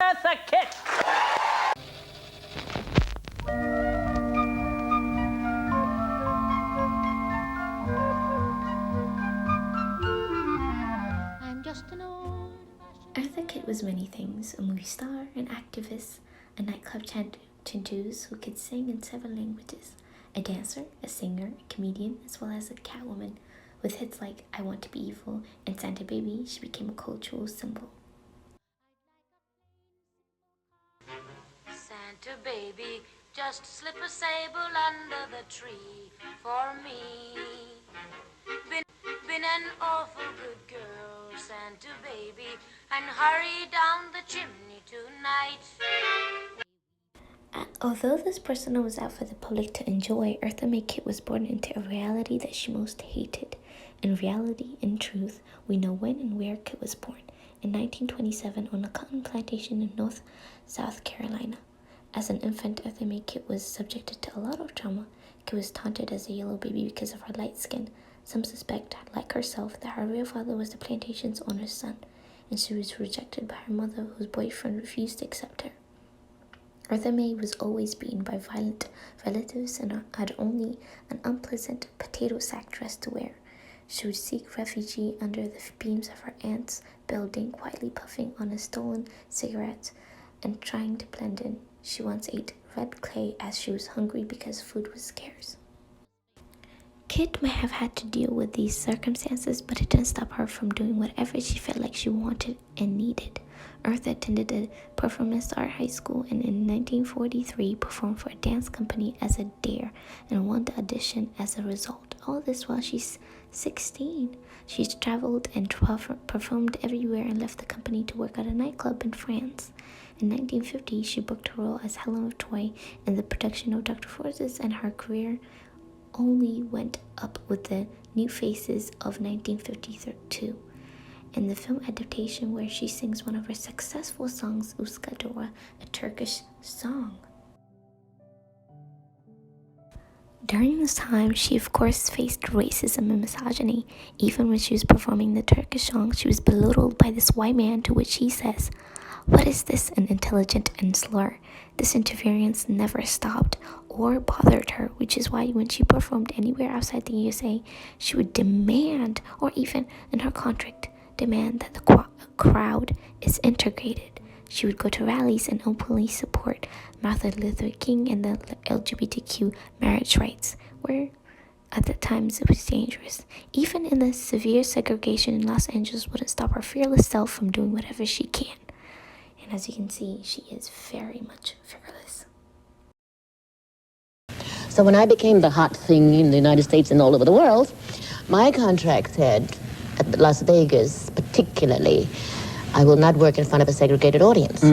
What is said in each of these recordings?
Eartha Kitt. Eartha Kitt was many things: a movie star, an activist, a nightclub chanteuse who could sing in 7 languages, a dancer, a singer, a comedian, as well as a catwoman. With hits like I Want to Be Evil and Santa Baby, she became a cultural symbol. Santa baby, just slip a sable under the tree for me. Been an awful good girl, Santa baby, and hurry down the chimney tonight. Although this persona was out for the public to enjoy, Eartha Mae Kitt was born into a reality that she most hated. In reality, in truth, we know when and where Kitt was born. In 1927 on a cotton plantation in South Carolina. As an infant, Eartha Mae Kitt was subjected to a lot of trauma. Kitt was taunted as a yellow baby because of her light skin. Some suspect, like herself, that her real father was the plantation's owner's son, and she was rejected by her mother, whose boyfriend refused to accept her. Eartha Mae was always beaten by violent relatives and had only an unpleasant potato sack dress to wear. She would seek refuge under the beams of her aunt's building, quietly puffing on a stolen cigarette and trying to blend in. She once ate red clay as she was hungry because food was scarce. Kitt may have had to deal with these circumstances, but it didn't stop her from doing whatever she felt like she wanted and needed. Eartha attended a performance art high school and in 1943 performed for a dance company as a dare and won the audition as a result. All this while she's 16. She's traveled and performed everywhere and left the company to work at a nightclub in France. In 1950, she booked a role as Helen of Troy in the production of Dr. Forces, and her career only went up with the New Faces of 1952. In the film adaptation where she sings one of her successful songs, Uskadora, a Turkish song. During this time, she of course faced racism and misogyny. Even when she was performing the Turkish song, she was belittled by this white man, to which he says, "What is this?" an intelligent and slur. This interference never stopped or bothered her, which is why when she performed anywhere outside the USA, she would demand, or even in her contract, demand that the crowd is integrated. She would go to rallies and openly support Martin Luther King and the LGBTQ marriage rights, where at the times it was dangerous. Even in the severe segregation in Los Angeles wouldn't stop her fearless self from doing whatever she can. And as you can see, she is very much fearless. So when I became the hot thing in the United States and all over the world, my contract said, at Las Vegas particularly, I will not work in front of a segregated audience.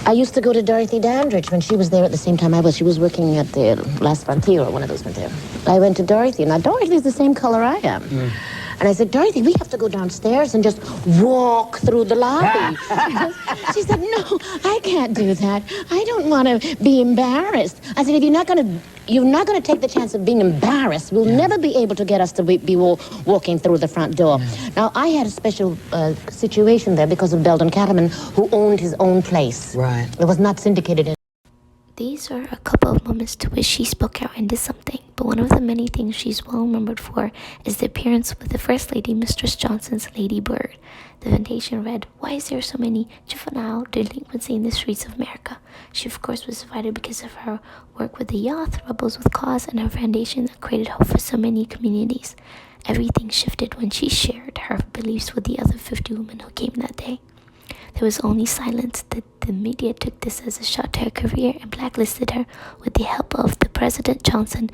I used to go to Dorothy Dandridge when she was there at the same time I was. She was working at the Last Frontier, or one of those went there. I went to Dorothy. Now, Dorothy's the same color I am. And I said, Dorothy, we have to go downstairs and just walk through the lobby. She said, no, I can't do that. I don't want to be embarrassed. I said, if you're not going to take the chance of being embarrassed, we'll never be able to get us to be walking through the front door. Now, I had a special situation there because of Belden Cattleman, who owned his own place. Right. It was not syndicated. These are a couple of moments to which she spoke out and did something, but one of the many things she's well remembered for is the appearance with the First Lady, Mistress Johnson's Lady Bird. The invitation read, "Why is there so many juvenile delinquency in the streets of America?" She of course was invited because of her work with the Youth, Rebels with Cause, and her foundation that created hope for so many communities. Everything shifted when she shared her beliefs with the other 50 women who came that day. There was only silence. The media took this as a shot to her career and blacklisted her with the help of the President Johnson,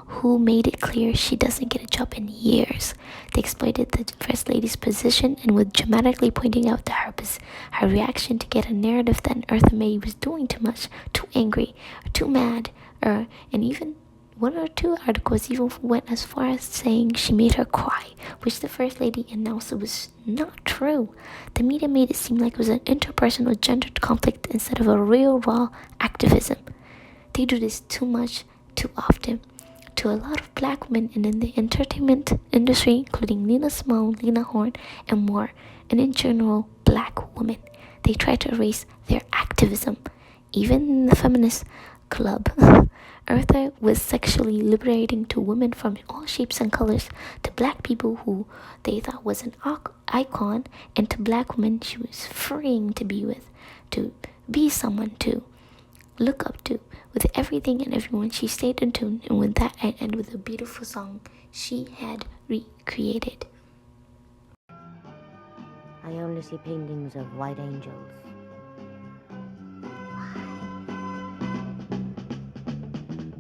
who made it clear she doesn't get a job in years. They exploited the First Lady's position and with dramatically pointing out that her reaction to get a narrative that Eartha Mae was doing too much, too angry, or too mad, and even one or two articles even went as far as saying she made her cry, which the First Lady announced was not true. The media made it seem like it was an interpersonal gendered conflict instead of a real raw activism. They do this too much, too often, to a lot of black women and in the entertainment industry, including Nina Simone, Lena Horne, and more, and in general, black women. they tried to erase their activism. Even in the feminist club, Eartha was sexually liberating to women from all shapes and colors, to black people who they thought was an icon, and to black women she was freeing to be with, to be someone to look up to. With everything and everyone, she stayed in tune, and with that I end with a beautiful song she had recreated. I only see paintings of white angels.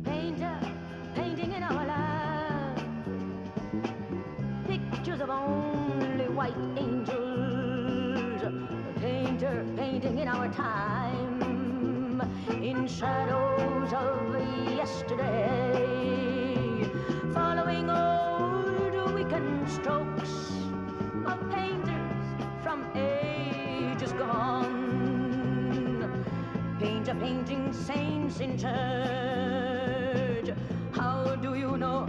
Painter, painting in our lives, pictures of only white angels. Painter, painting in our time, in shadows of yesterday, following old weekend strokes of painters from ages gone. Painter painting saints in church. How do you know